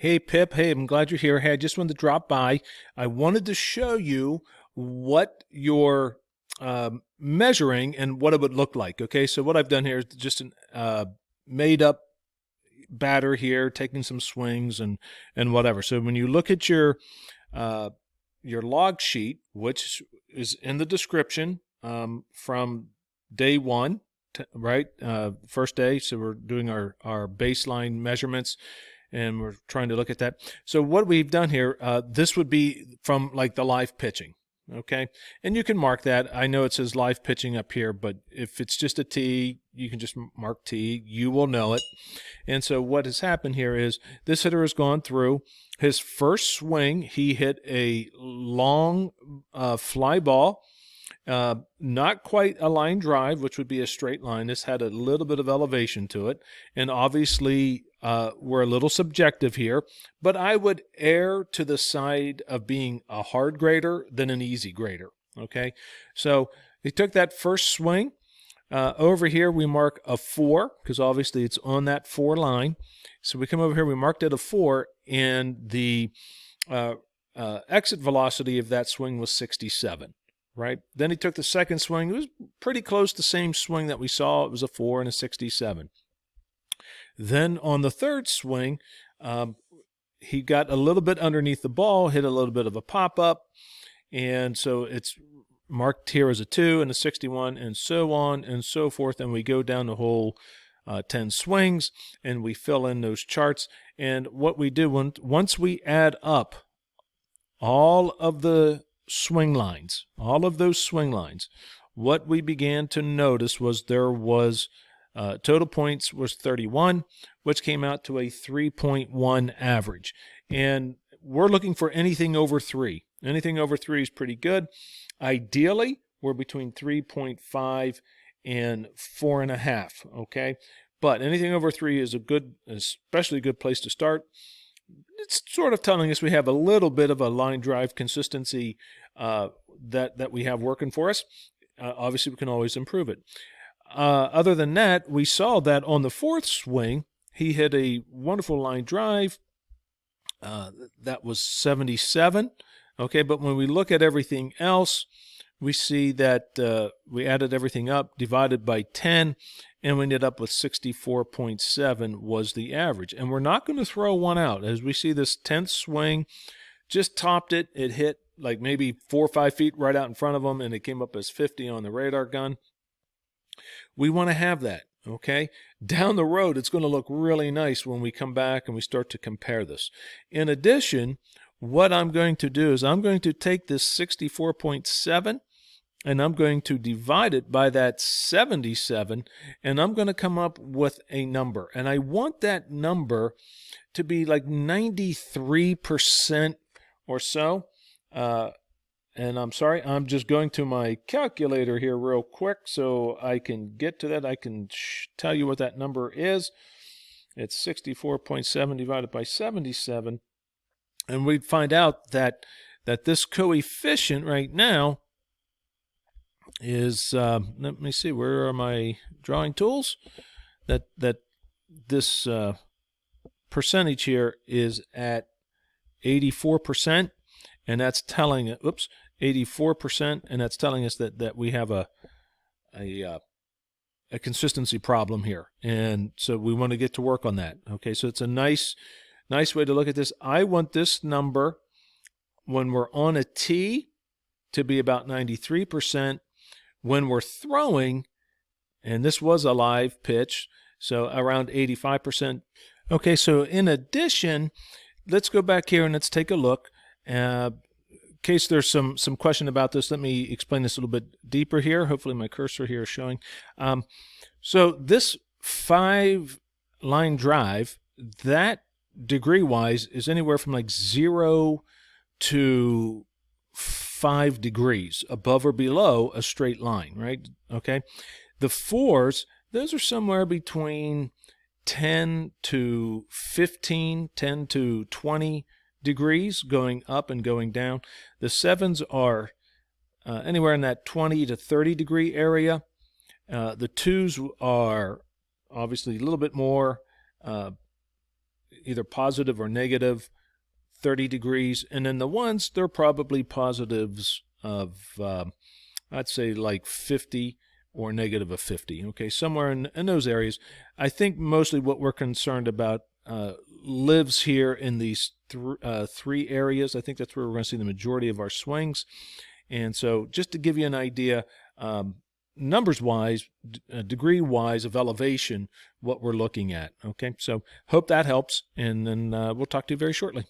Hey Pip, hey, I'm glad you're here. Hey, I just wanted to drop by. I wanted to show you what you're measuring and what it would look like. Okay, so what I've done here is just an made up batter here, taking some swings and whatever. So when you look at uh, your log sheet, which is in the description from day one, right? First day. So we're doing our baseline measurements and we're trying to look at that. So what we've done here, this would be from like the live pitching, okay? And you can mark that. I know it says live pitching up here, but if it's just a T, you can just mark T. You will know it. And so what has happened here is this hitter has gone through his first swing. He hit a long fly ball. Not quite a line drive, which would be a straight line. This had a little bit of elevation to it. And obviously, we're a little subjective here, but I would err to the side of being a hard grader than an easy grader. Okay. So he took that first swing. Over here, we mark a 4 because obviously it's on that 4 line. So we come over here, we marked it a 4, and the exit velocity of that swing was 67. Right? Then he took the second swing. It was pretty close to the same swing that we saw. It was a 4 and a 67. Then on the third swing, he got a little bit underneath the ball, hit a little bit of a pop-up, and so it's marked here as a 2 and a 61 and so on and so forth, and we go down the whole 10 swings, and we fill in those charts. And what we do, once we add up all of the swing lines, all of those swing lines, what we began to notice was there was total points was 31, which came out to a 3.1 average. And we're looking for anything over 3. Anything over 3 is pretty good. Ideally, we're between 3.5 and 4.5, okay? But anything over 3 is a good, especially a good place to start. It's sort of telling us we have a little bit of a line drive consistency that we have working for us. Obviously, we can always improve it. Other than that, we saw that on the fourth swing, he hit a wonderful line drive. That was 77. Okay, but when we look at everything else, we see that we added everything up, divided by 10, and we ended up with 64.7 was the average. And we're not going to throw one out. As we see this 10th swing, just topped it. It hit like maybe 4 or 5 feet right out in front of him, and it came up as 50 on the radar gun. We want to have that, okay? Down the road, it's going to look really nice when we come back and we start to compare this. In addition, what I'm going to do is I'm going to take this 64.7 and I'm going to divide it by that 77, and I'm going to come up with a number. And I want that number to be like 93% or so. And I'm sorry, I'm just going to my calculator here real quick so I can get to that. I can tell you what that number is. It's 64.7 divided by 77. And we'd find out that this coefficient right now is, let me see, where are my drawing tools? That this percentage here is at 84%, and that's telling it, 84%, and that's telling us that we have a consistency problem here, and so we want to get to work on that. Okay, so it's a nice way to look at this. I want this number when we're on a tee to be about 93%. When we're throwing, and this was a live pitch, so around 85%. Okay, so in addition, let's go back here and let's take a look. In case there's some question about this, let me explain this a little bit deeper here. Hopefully my cursor here is showing. So this 5-line drive, that degree-wise is anywhere from like 0 to 5 degrees above or below a straight line, right? Okay. The 4s, those are somewhere between 10 to 15, 10 to 20 degrees going up and going down. The 7s are anywhere in that 20 to 30 degree area. The 2s are obviously a little bit more either positive or negative 30 degrees. And then the ones, they're probably positives of, I'd say like 50 or negative of 50. Okay, somewhere in those areas. I think mostly what we're concerned about lives here in these three areas. I think that's where we're going to see the majority of our swings. And so just to give you an idea, numbers-wise, degree-wise of elevation, what we're looking at. Okay, so hope that helps, and then we'll talk to you very shortly.